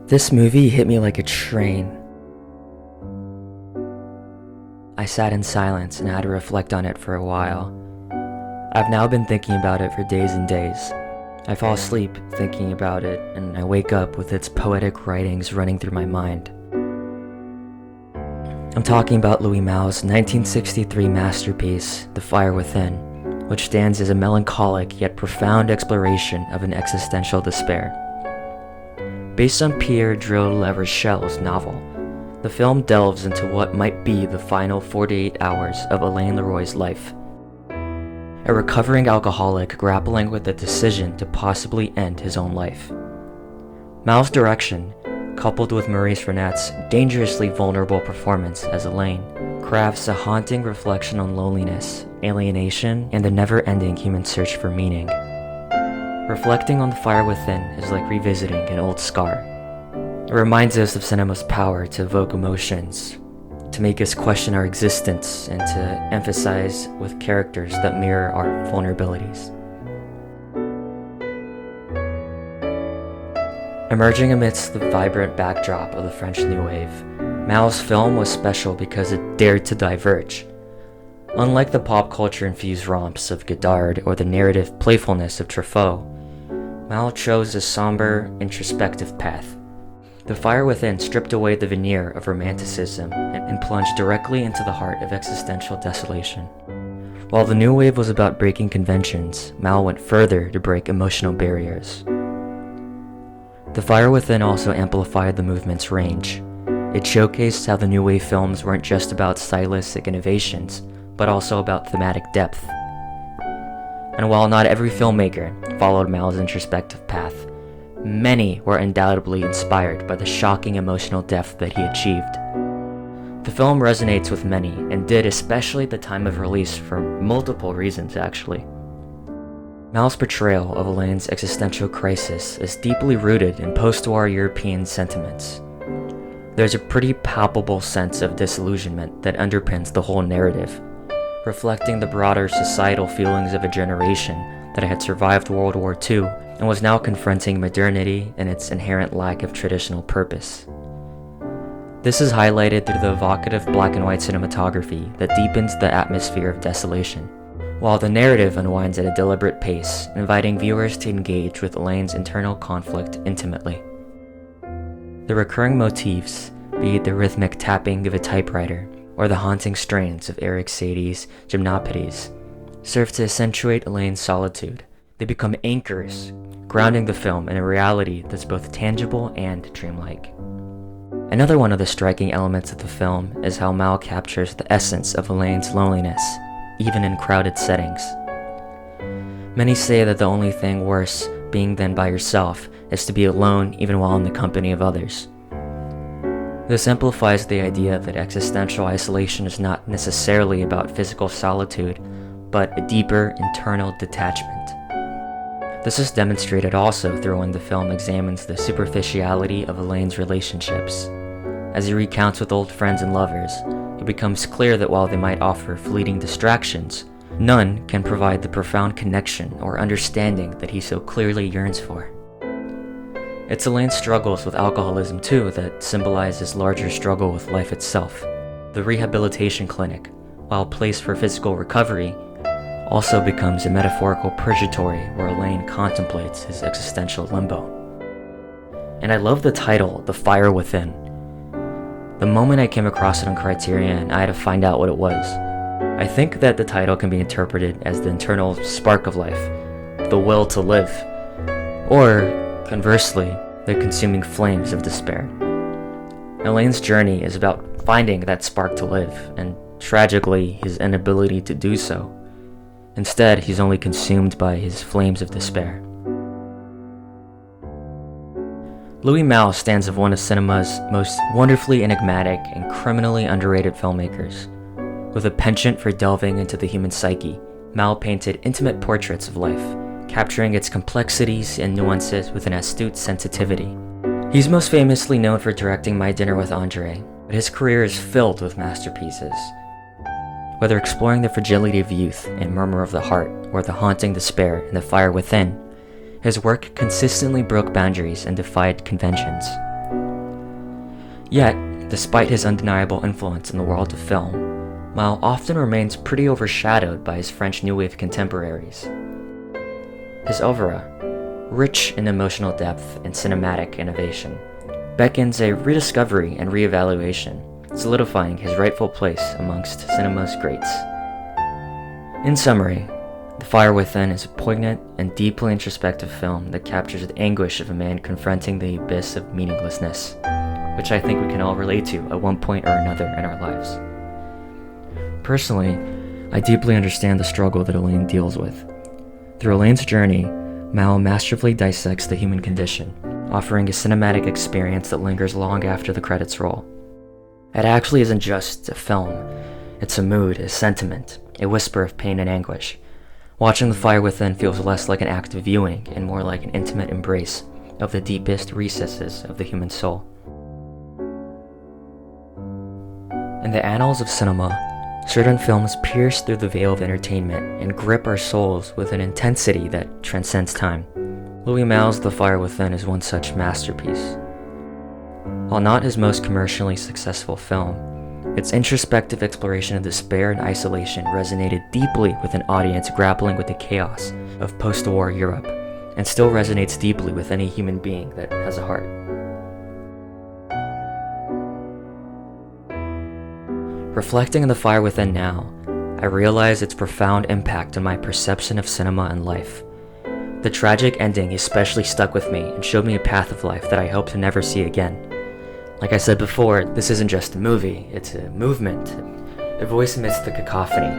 This movie hit me like a train. I sat in silence and had to reflect on it for a while. I've now been thinking about it for days and days. I fall asleep thinking about it, and I wake up with its poetic writings running through my mind. I'm talking about Louis Malle's 1963 masterpiece, The Fire Within, which stands as a melancholic yet profound exploration of an existential despair. Based on Pierre Dreux Leverchel's novel, the film delves into what might be the final 48 hours of Alain Leroy's life. A recovering alcoholic grappling with the decision to possibly end his own life. Malle's direction, coupled with Maurice Renette's dangerously vulnerable performance as Alain, crafts a haunting reflection on loneliness, alienation, and the never-ending human search for meaning. Reflecting on The Fire Within is like revisiting an old scar. It reminds us of cinema's power to evoke emotions, to make us question our existence, and to emphasize with characters that mirror our vulnerabilities. Emerging amidst the vibrant backdrop of the French New Wave, Malle's film was special because it dared to diverge. Unlike the pop culture-infused romps of Godard or the narrative playfulness of Truffaut, Malle chose a somber, introspective path. The Fire Within stripped away the veneer of romanticism and plunged directly into the heart of existential desolation. While the New Wave was about breaking conventions, Malle went further to break emotional barriers. The Fire Within also amplified the movement's range. It showcased how the New Wave films weren't just about stylistic innovations, but also about thematic depth. And while not every filmmaker followed Malle's introspective path, many were undoubtedly inspired by the shocking emotional depth that he achieved. The film resonates with many, and did especially at the time of release for multiple reasons actually. Malle's portrayal of Alain's existential crisis is deeply rooted in post-war European sentiments. There's a pretty palpable sense of disillusionment that underpins the whole narrative, reflecting the broader societal feelings of a generation that had survived World War II and was now confronting modernity and its inherent lack of traditional purpose. This is highlighted through the evocative black and white cinematography that deepens the atmosphere of desolation, while the narrative unwinds at a deliberate pace, inviting viewers to engage with Alain's internal conflict intimately. The recurring motifs, be it the rhythmic tapping of a typewriter or the haunting strains of Eric Sadie's Gymnopédies, serve to accentuate Alain's solitude. They become anchors, grounding the film in a reality that's both tangible and dreamlike. Another one of the striking elements of the film is how Malle captures the essence of Alain's loneliness, even in crowded settings. Many say that the only thing worse being than by yourself is to be alone even while in the company of others. This amplifies the idea that existential isolation is not necessarily about physical solitude, but a deeper internal detachment. This is demonstrated also through when the film examines the superficiality of Alain's relationships. As he recounts with old friends and lovers, it becomes clear that while they might offer fleeting distractions, none can provide the profound connection or understanding that he so clearly yearns for. It's Alain's struggles with alcoholism too that symbolize his larger struggle with life itself. The rehabilitation clinic, while a place for physical recovery, also becomes a metaphorical purgatory where Alain contemplates his existential limbo. And I love the title, The Fire Within. The moment I came across it on Criterion, I had to find out what it was. I think that the title can be interpreted as the internal spark of life, the will to live, or conversely, the consuming flames of despair. Alain's journey is about finding that spark to live, and tragically, his inability to do so. Instead, he's only consumed by his flames of despair. Louis Malle stands as one of cinema's most wonderfully enigmatic and criminally underrated filmmakers. With a penchant for delving into the human psyche, Malle painted intimate portraits of life, capturing its complexities and nuances with an astute sensitivity. He's most famously known for directing My Dinner with Andre, but his career is filled with masterpieces. Whether exploring the fragility of youth in Murmur of the Heart or the haunting despair in The Fire Within, his work consistently broke boundaries and defied conventions. Yet, despite his undeniable influence in the world of film, Mao often remains pretty overshadowed by his French New Wave contemporaries. His oeuvre, rich in emotional depth and cinematic innovation, beckons a rediscovery and reevaluation, solidifying his rightful place amongst cinema's greats. In summary, The Fire Within is a poignant and deeply introspective film that captures the anguish of a man confronting the abyss of meaninglessness, which I think we can all relate to at one point or another in our lives. Personally, I deeply understand the struggle that Elaine deals with. Through Elaine's journey, Mao masterfully dissects the human condition, offering a cinematic experience that lingers long after the credits roll. It actually isn't just a film, it's a mood, a sentiment, a whisper of pain and anguish. Watching The Fire Within feels less like an act of viewing and more like an intimate embrace of the deepest recesses of the human soul. In the annals of cinema, certain films pierce through the veil of entertainment and grip our souls with an intensity that transcends time. Louis Malle's The Fire Within is one such masterpiece. While not his most commercially successful film, its introspective exploration of despair and isolation resonated deeply with an audience grappling with the chaos of post-war Europe, and still resonates deeply with any human being that has a heart. Reflecting on The Fire Within now, I realize its profound impact on my perception of cinema and life. The tragic ending especially stuck with me and showed me a path of life that I hope to never see again. Like I said before, this isn't just a movie, it's a movement, a voice amidst the cacophony,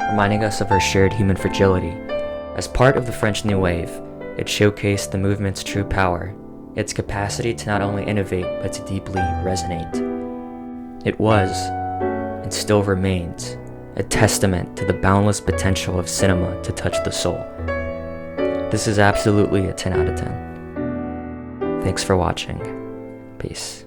reminding us of our shared human fragility. As part of the French New Wave, it showcased the movement's true power, its capacity to not only innovate but to deeply resonate. It was, and still remains, a testament to the boundless potential of cinema to touch the soul. This is absolutely a 10 out of 10. Thanks for watching. Peace.